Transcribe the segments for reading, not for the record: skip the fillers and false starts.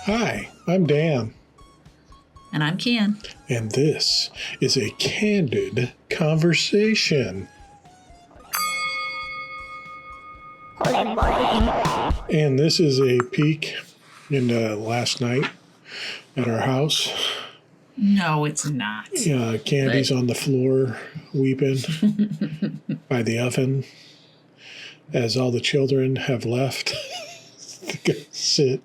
Hi, I'm Dan. And I'm Can. And this is a Candid conversation. And this is a peek into last night at our house. No, it's not. Candy's on the floor weeping by the oven as all the children have left to go sit.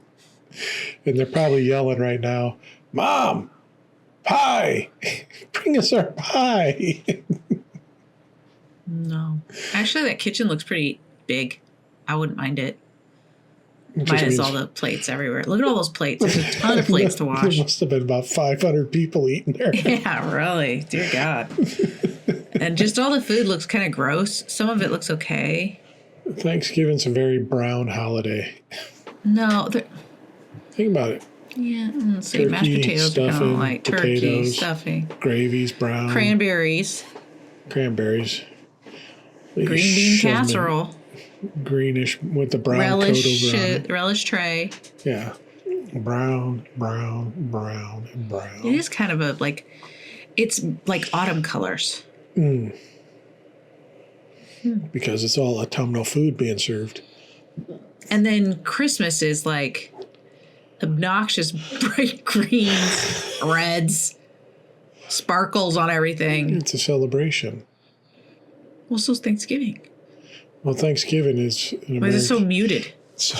And they're probably yelling right now, "Mom, pie! Bring us our pie!" No. Actually, that kitchen looks pretty big. I wouldn't mind it. Minus all the plates everywhere. Look at all those plates. There's a ton of plates to wash. There must have been about 500 people eating there. Yeah, really. Dear God. And just all the food looks kind of gross. Some of it looks okay. Thanksgiving's a very brown holiday. No. Think about it. Yeah. Let's see. Turkey, Mashed potatoes stuffing, are kind of like turkey, potatoes, stuffing. Gravy's brown. Cranberries. Cranberries. Green bean casserole. Greenish with the brown coat over on it. Relish tray. Yeah. Brown, brown, brown, and brown. It is kind of it's like autumn colors. Because it's all autumnal food being served. And then Christmas is like obnoxious bright greens, reds, sparkles on everything. It's a celebration. Well, so's Thanksgiving. Well, Thanksgiving is an Why is it so muted? So,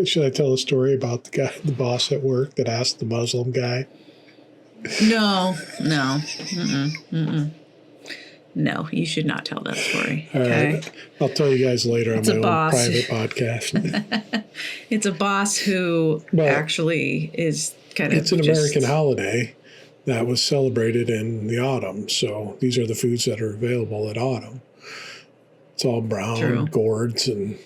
should I tell a story about the boss at work that asked the Muslim guy? No. No, you should not tell that story. All okay? right. I'll tell you guys later on my own private podcast. It's a boss who actually is kind of... It's an American holiday that was celebrated in the autumn. So these are the foods that are available at autumn. It's all brown gourds and,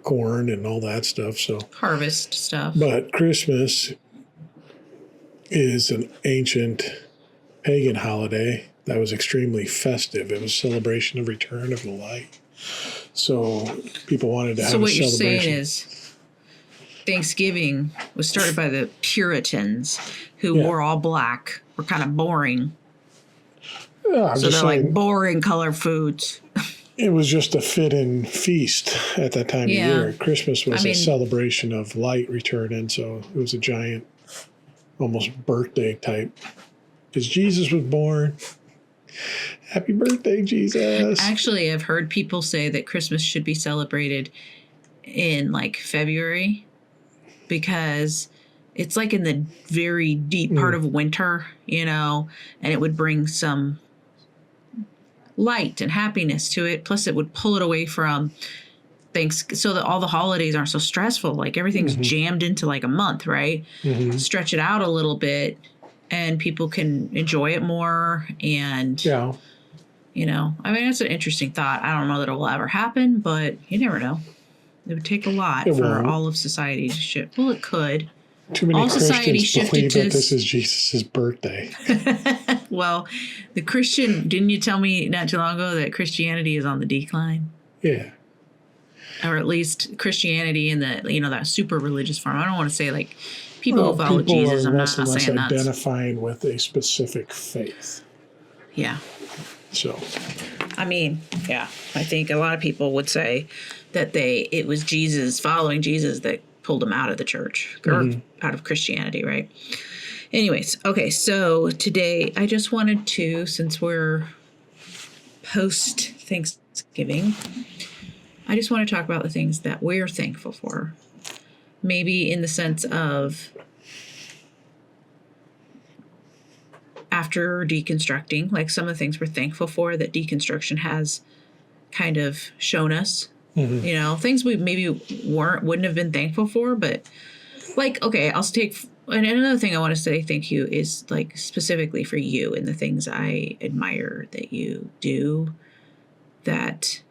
corn and all that stuff. So harvest stuff. But Christmas is an ancient pagan holiday that was extremely festive. It was a celebration of return of the light. So people wanted to have a celebration. So what you're saying is Thanksgiving was started by the Puritans who wore all black, were kind of boring. Yeah, so they're like boring color foods. It was just a fit-in feast at that time of year. Christmas was a celebration of light returning, so it was a giant, almost birthday type. Because Jesus was born. Happy birthday, Jesus. Actually, I've heard people say that Christmas should be celebrated in like February because it's like in the very deep part of winter, and it would bring some light and happiness to it. Plus, it would pull it away from things so that all the holidays aren't so stressful. Like everything's jammed into like a month, right? Stretch it out a little bit and people can enjoy it more. And, it's an interesting thought. I don't know that it will ever happen, but you never know. It would take a lot for all of society to shift. Well, it could. Too many Christians believe that this is Jesus' birthday. Well, didn't you tell me not too long ago that Christianity is on the decline? Yeah. Or at least Christianity in the, that super religious form. I don't want to say like people who follow Jesus. I'm not saying that. Identifying with a specific faith. Yeah. So. I think a lot of people would say that it was Jesus, following Jesus, that pulled them out of the church or out of Christianity, right? Anyways, okay, so today I just wanted to, since we're post-Thanksgiving, I just want to talk about the things that we're thankful for. Maybe in the sense of after deconstructing, like some of the things we're thankful for that deconstruction has kind of shown us. Things we maybe wouldn't have been thankful for, but like, okay, I'll take, and another thing I want to say thank you is like specifically for you and the things I admire that you do that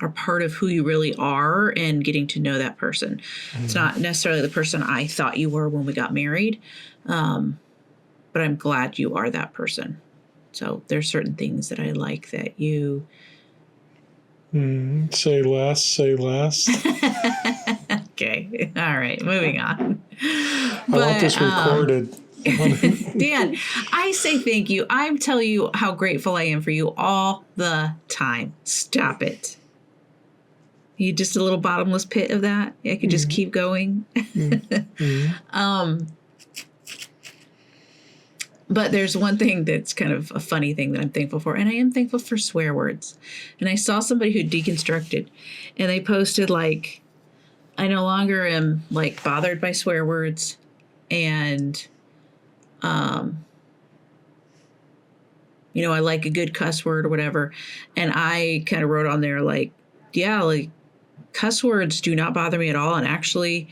are part of who you really are and getting to know that person. It's not necessarily the person I thought you were when we got married, but I'm glad you are that person. So there's certain things that I like that you Say less, say less. Okay. All right. Moving on. I want this recorded. Dan, I say thank you. I'm telling you how grateful I am for you all the time. Stop it. You just a little bottomless pit of that? I could just keep going. But there's one thing that's kind of a funny thing that I'm thankful for, and I am thankful for swear words. And I saw somebody who deconstructed, and they posted like, I no longer am like bothered by swear words, and I like a good cuss word or whatever. And I kind of wrote on there like, yeah, like cuss words do not bother me at all, and actually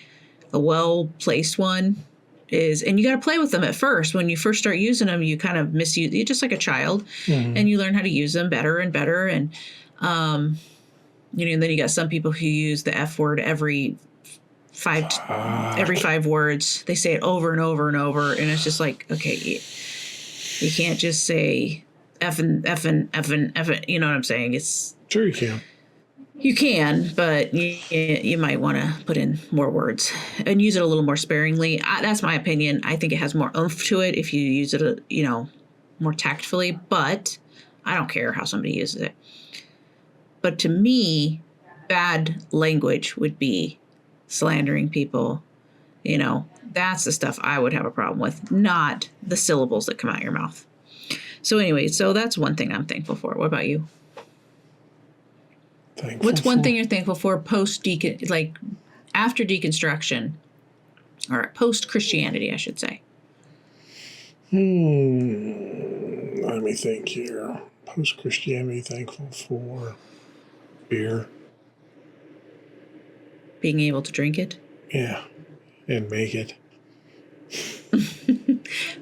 a well-placed one is, and you got to play with them at first. When you first start using them, you kind of misuse, you're just like a child, and you learn how to use them better and better. And, and then you got some people who use the F word every 5 words. They say it over and over and over. And it's just like, okay, you can't just say effing, you know what I'm saying? It's Sure you can. You can, but you might want to put in more words and use it a little more sparingly. That's my opinion. I think it has more oomph to it if you use it, more tactfully. But I don't care how somebody uses it. But to me, bad language would be slandering people. That's the stuff I would have a problem with, not the syllables that come out your mouth. So anyway, that's one thing I'm thankful for. What about you? What's one thing you're thankful for after deconstruction, or post Christianity, I should say? Let me think here. Post Christianity, thankful for beer. Being able to drink it? Yeah, and make it.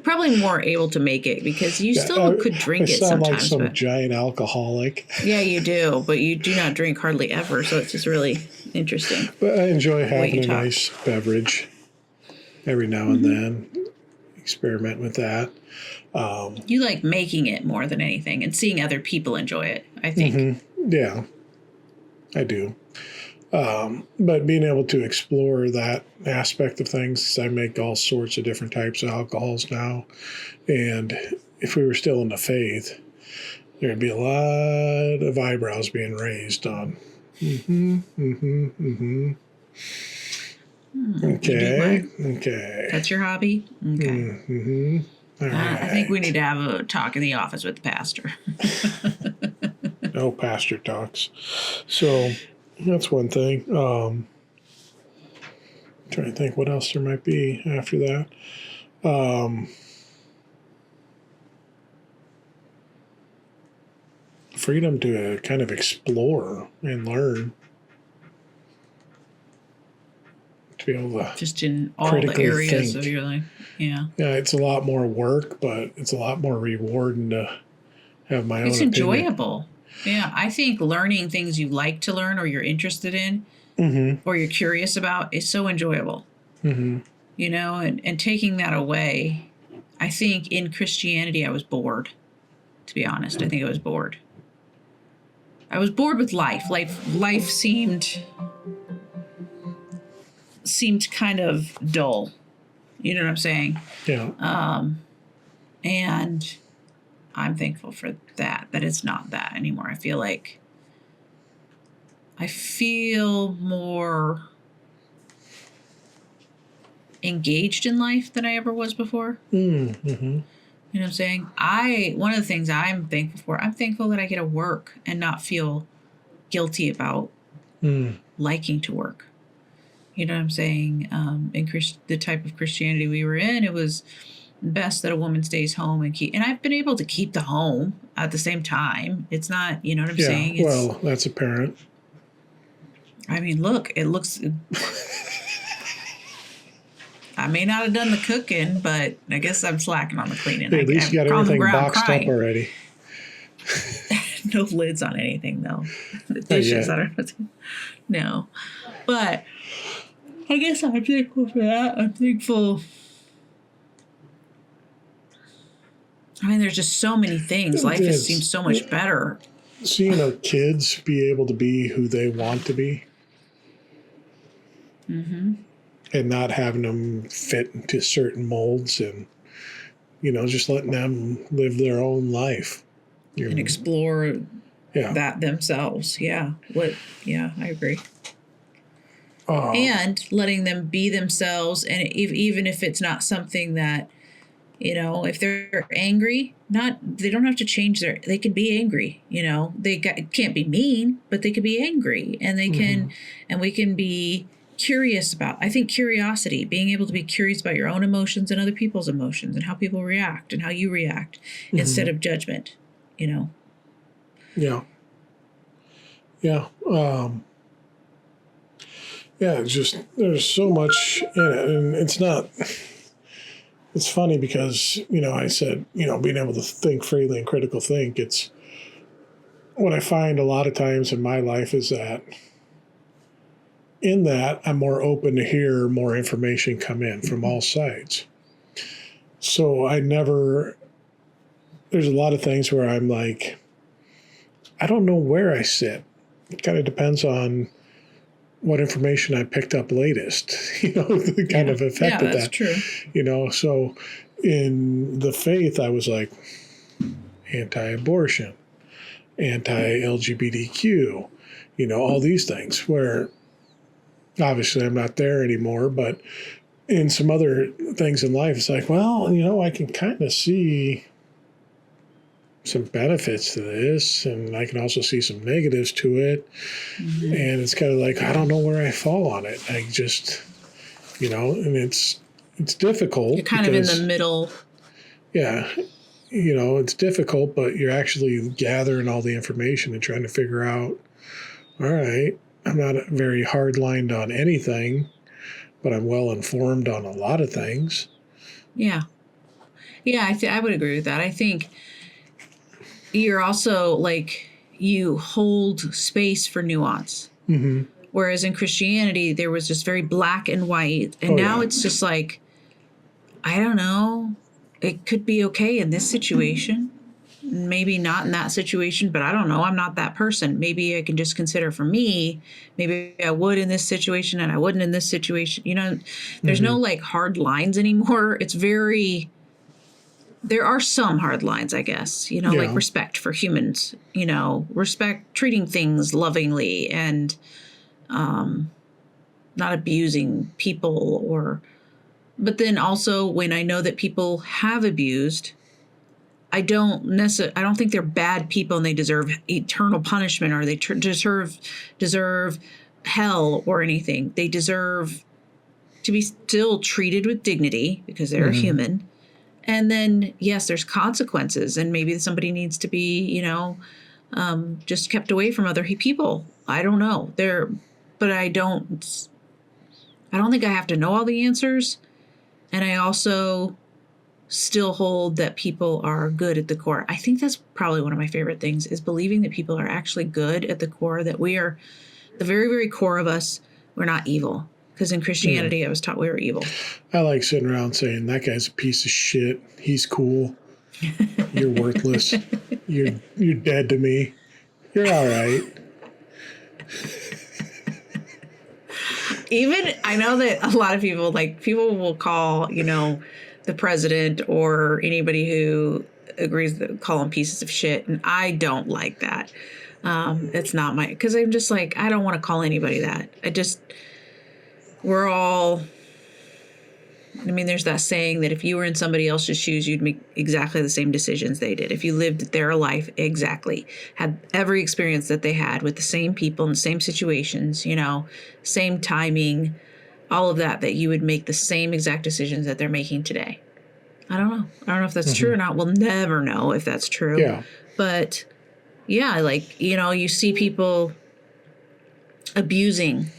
Probably more able to make it because you still could drink it sometimes. I sound like some giant alcoholic. Yeah, you do, but you do not drink hardly ever, so it's just really interesting. But I enjoy having a nice beverage every now and then. Experiment with that. You like making it more than anything and seeing other people enjoy it, I think. Yeah, I do. But being able to explore that aspect of things, I make all sorts of different types of alcohols now. And if we were still in the faith, there'd be a lot of eyebrows being raised on. Okay. That's your hobby? Okay. All right. I think we need to have a talk in the office with the pastor. No pastor talks. So that's one thing. Trying to think what else there might be after that. Freedom to kind of explore and learn. To be able to just in all the areas of your life. Yeah. Yeah, it's a lot more work, but it's a lot more rewarding to have my own opinion. It's enjoyable. Yeah, I think learning things you like to learn or you're interested in or you're curious about is so enjoyable. And taking that away, I think in Christianity I was bored, to be honest. I think I was bored. I was bored with life. Life seemed kind of dull. You know what I'm saying? Yeah. And I'm thankful for that it's not that anymore. I feel more engaged in life than I ever was before. You know what I'm saying? One of the things I'm thankful that I get to work and not feel guilty about liking to work. You know what I'm saying? In the type of Christianity we were in, it was best that a woman stays home and I've been able to keep the home at the same time. It's not, you know what I'm saying? Well, that's apparent. I mean, look, it looks... I may not have done the cooking, but I guess I'm slacking on the cleaning. At least you got everything boxed up already. No lids on anything, though. The dishes, I don't know. No. But I guess I'm thankful for that. I'm thankful. I mean, there's just so many things. Life just seems so much better seeing our kids be able to be who they want to be Mm-hmm. and not having them fit into certain molds and, just letting them live their own life. And explore Yeah. that themselves. Yeah. Yeah, I agree. Uh, And letting them be themselves. And even if it's not something that, if they're angry, they don't have to change they can be angry, can't be mean, but they can be angry, and they can, and we can be curious I think curiosity, being able to be curious about your own emotions and other people's emotions and how people react and how you react instead of judgment, Yeah. Yeah. It's just, there's so much in it. And it's funny because, I said, being able to think freely and critical think, it's what I find a lot of times in my life is that in that I'm more open to hear more information come in from all sides. So there's a lot of things where I'm like, I don't know where I sit. It kind of depends on what information I picked up latest, kind of affected that's that. True. So in the faith, I was like anti-abortion, anti-LGBTQ, all these things where obviously I'm not there anymore, but in some other things in life, it's like, well, I can kind of see some benefits to this, and I can also see some negatives to it. Mm-hmm. And it's kind of like, I don't know where I fall on it. I just, and it's difficult. You're kind of in the middle. Yeah. It's difficult, but you're actually gathering all the information and trying to figure out, all right, I'm not very hard-lined on anything, but I'm well informed on a lot of things. Yeah. Yeah, I would agree with that. I think you're also you hold space for nuance. Mm-hmm. Whereas in Christianity, there was just very black and white. And now it's just like, I don't know, it could be okay in this situation. Maybe not in that situation, but I don't know. I'm not that person. Maybe I can just consider for me, maybe I would in this situation and I wouldn't in this situation. There's no hard lines anymore. It's there are some hard lines, I guess, like respect for humans, respect, treating things lovingly and not abusing people but then also when I know that people have abused, I don't think they're bad people and they deserve eternal punishment or they deserve hell or anything. They deserve to be still treated with dignity because they're human. And then, yes, there's consequences, and maybe somebody needs to be, just kept away from other people. I don't know. But I don't think I have to know all the answers. And I also still hold that people are good at the core. I think that's probably one of my favorite things is believing that people are actually good at the core, that we are the very, very core of us. We're not evil. Because in Christianity, I was taught we were evil. I like sitting around saying, that guy's a piece of shit. He's cool. You're worthless. You're dead to me. You're all right. Even, I know that a lot of people, people will call, the president or anybody who agrees that call them pieces of shit. And I don't like that. It's not because I'm just I don't want to call anybody that. There's that saying that if you were in somebody else's shoes, you'd make exactly the same decisions they did. If you lived their life exactly, had every experience that they had with the same people in the same situations, same timing, all of that you would make the same exact decisions that they're making today. I don't know. I don't know if that's true or not. We'll never know if that's true. Yeah. But yeah, you see people abusing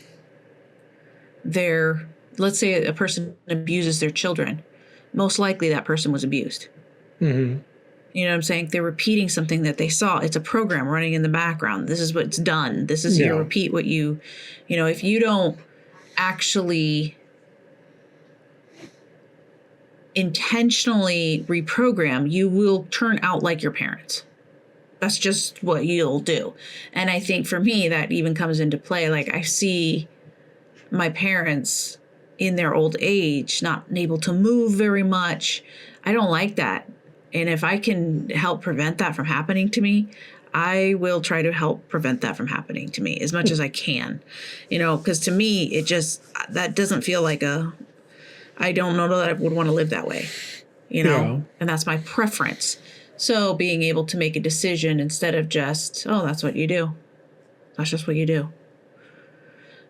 let's say a person abuses their children. Most likely that person was abused. Mm-hmm. You know what I'm saying? They're repeating something that they saw. It's a program running in the background. This is what's done. This is you repeat what if you don't actually intentionally reprogram, you will turn out like your parents. That's just what you'll do. And I think for me, that even comes into play. Like I see my parents in their old age, not able to move very much. I don't like that. And if I can help prevent that from happening to me, I will try to help prevent that from happening to me as much as I can, because to me, that doesn't feel like I don't know that I would want to live that way, and that's my preference. So being able to make a decision instead of just, oh, that's what you do. That's just what you do.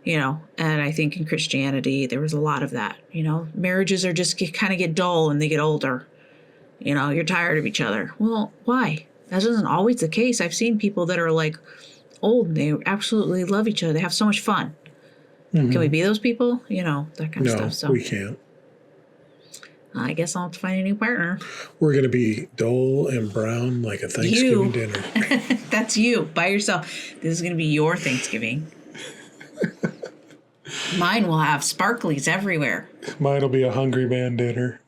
And I think in Christianity, there was a lot of that, marriages are just kind of get dull when they get older. You're tired of each other. Well, why? That isn't always the case. I've seen people that are like old and they absolutely love each other. They have so much fun. Mm-hmm. Can we be those people? That kind of stuff. So we can't. I guess I'll have to find a new partner. We're going to be dull and brown like a Thanksgiving dinner. That's you by yourself. This is going to be your Thanksgiving. Mine will have sparklies everywhere. Mine will be a hungry man dinner.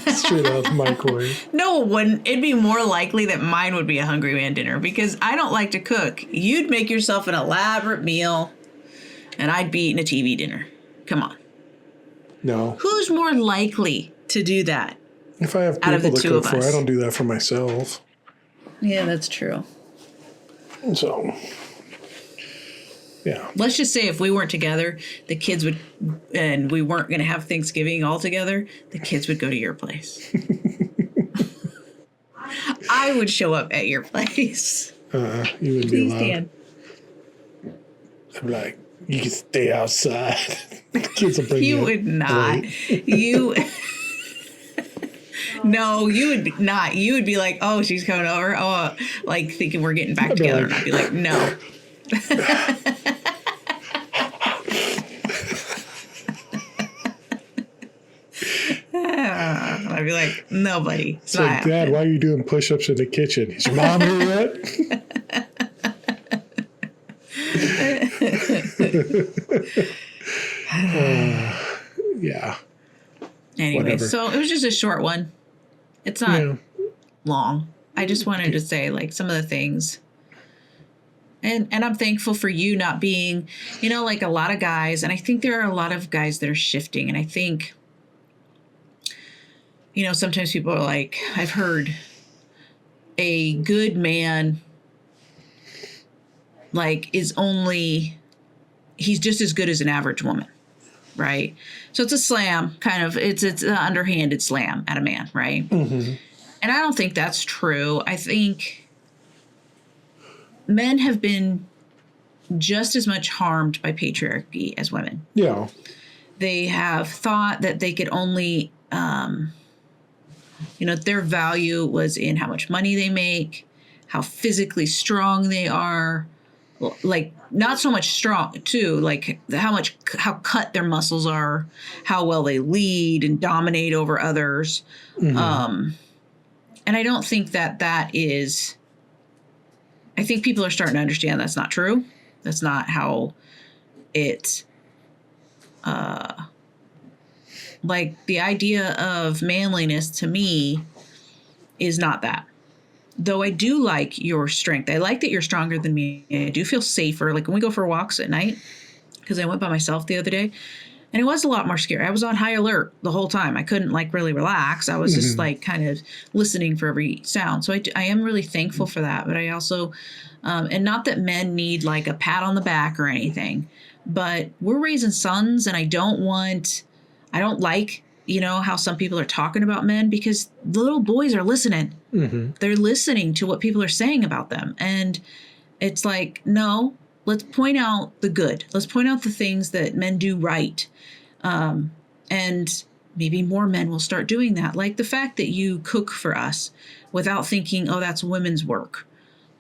Straight out the microwave. No, it wouldn't. It'd be more likely that mine would be a hungry man dinner because I don't like to cook. You'd make yourself an elaborate meal and I'd be eating a TV dinner. Come on. No. Who's more likely to do that? If I have people to cook for, I don't do that for myself. Yeah, that's true. So, yeah. Let's just say if we weren't together, the kids would, and we weren't going to have Thanksgiving all together, the kids would go to your place. I would show up at your place. You wouldn't be allowed. Dan. I'd be like, you can stay outside. The kids will bring you. You would not. You. No, you would not. You would be like, oh, she's coming over. Oh, like thinking we're getting back together. And I'd be like, no. I'd be like, no, buddy. It's like, Dad, why are you doing push-ups in the kitchen? Is your mom here yet? Yeah. Anyway, whatever. So it was just a short one. It's not long. I just wanted to say like some of the things. And I'm thankful for you not being, like a lot of guys. And I think there are a lot of guys that are shifting. And I think, sometimes people are like, I've heard a good man, like, he's just as good as an average woman. Right. So it's a slam kind of, it's an underhanded slam at a man. Right. Mm-hmm. And I don't think that's true. I think men have been just as much harmed by patriarchy as women. Yeah. They have thought that they could only, their value was in how much money they make, how physically strong they are, like not so much strong too, like how cut their muscles are, how well they lead and dominate over others. Mm-hmm. And I don't think that is, I think people are starting to understand that's not true. That's not how it, like the idea of manliness to me is not that. Though I do like your strength. I like that you're stronger than me. I do feel safer. Like when we go for walks at night, because I went by myself the other day, and it was a lot more scary. I was on high alert the whole time. I couldn't like really relax. I was just like kind of listening for every sound. So I am really thankful for that. But I also, and not that men need like a pat on the back or anything, but we're raising sons, and I don't like, how some people are talking about men, because the little boys are listening. Mm-hmm. They're listening to what people are saying about them. And it's like, no, let's point out the good. Let's point out the things that men do right. And maybe more men will start doing that. Like the fact that you cook for us without thinking, oh, that's women's work.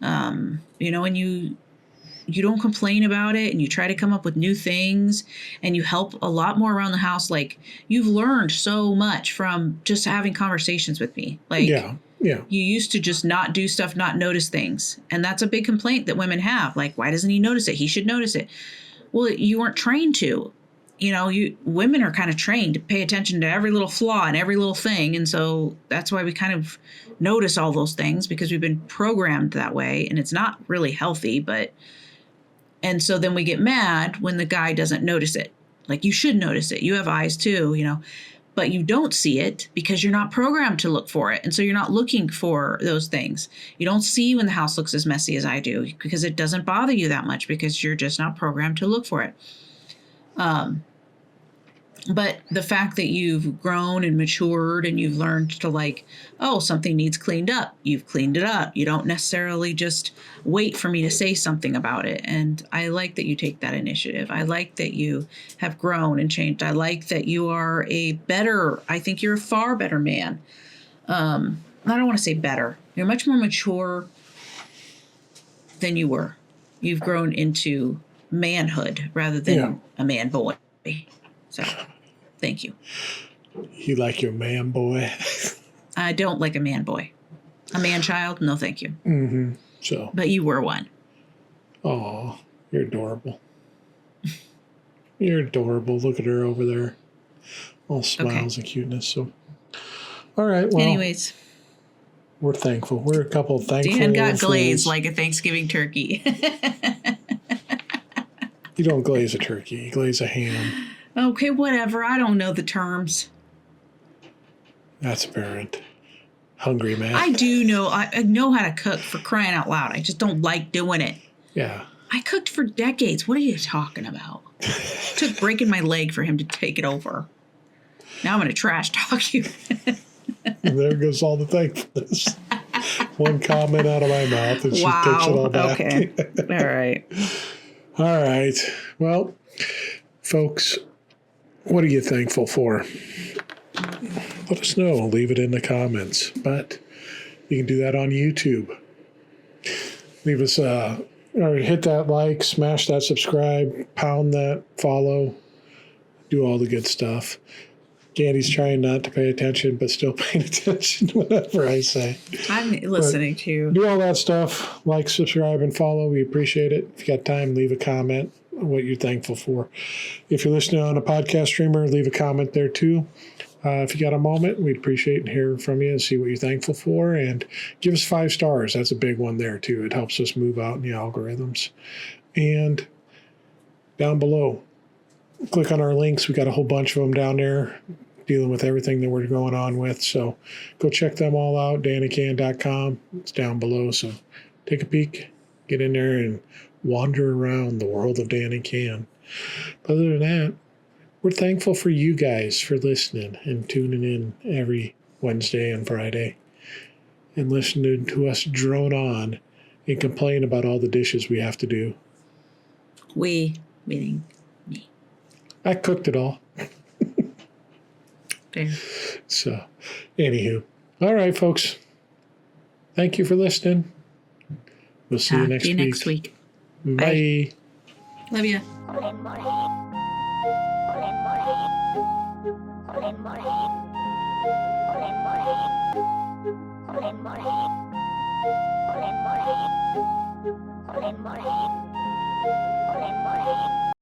And you don't complain about it, and you try to come up with new things, and you help a lot more around the house. Like you've learned so much from just having conversations with me. Like you used to just not do stuff, not notice things. And that's a big complaint that women have. Like, why doesn't he notice it? He should notice it. Well, you weren't trained to. women are kind of trained to pay attention to every little flaw and every little thing. And so that's why we kind of notice all those things, because we've been programmed that way, and it's not really healthy. And so then we get mad when the guy doesn't notice it. Like, you should notice it. You have eyes too, but you don't see it because you're not programmed to look for it. And so you're not looking for those things. You don't see when the house looks as messy as I do, because it doesn't bother you that much, because you're just not programmed to look for it. But the fact that you've grown and matured and you've learned to something needs cleaned up, you've cleaned it up. You don't necessarily just wait for me to say something about it. And I like that you take that initiative. I like that you have grown and changed. I like that you are I think you're a far better man. I don't want to say better. You're much more mature than you were. You've grown into manhood rather than a man boy. So, thank you. You like your man boy? I don't like a man boy. A man child? No, thank you. Mm-hmm. So. But you were one. Oh, you're adorable. You're adorable. Look at her over there. All smiles and cuteness. So, all right. Well, anyways, we're thankful. We're a couple of thankful. Dan got glazed like a Thanksgiving turkey. You don't glaze a turkey. You glaze a ham. Okay, whatever. I don't know the terms. That's apparent. Hungry man. I do know. I know how to cook, for crying out loud. I just don't like doing it. Yeah. I cooked for decades. What are you talking about? It took breaking my leg for him to take it over. Now I'm going to trash talk you. And there goes all the thankfulness. One comment out of my mouth and she takes it all back. Okay. All right. All right. Well, folks, what are you thankful for? Let us know. Leave it in the comments. But you can do that on YouTube. Leave us or hit that like, smash that subscribe, pound that follow, do all the good stuff. Candy's trying not to pay attention, but still paying attention whatever I say. I'm listening to you. Do all that stuff. Like, subscribe, and follow. We appreciate it. If you got time, leave a comment what you're thankful for. If you're listening on a podcast streamer, leave a comment there too. If you got a moment, we'd appreciate hearing from you and see what you're thankful for. And give us 5 stars. That's a big one there too. It helps us move out in the algorithms. And down below, click on our links. We got a whole bunch of them down there dealing with everything that we're going on with. So go check them all out, dannycan.com. It's down below. So take a peek, get in there and wander around the world of Dan and Can. But other than that, we're thankful for you guys for listening and tuning in every Wednesday and Friday and listening to us drone on and complain about all the dishes we have to do. We, meaning me. I cooked it all. Fair. So, anywho. All right, folks. Thank you for listening. We'll see you next week. Bye. Love ya. More.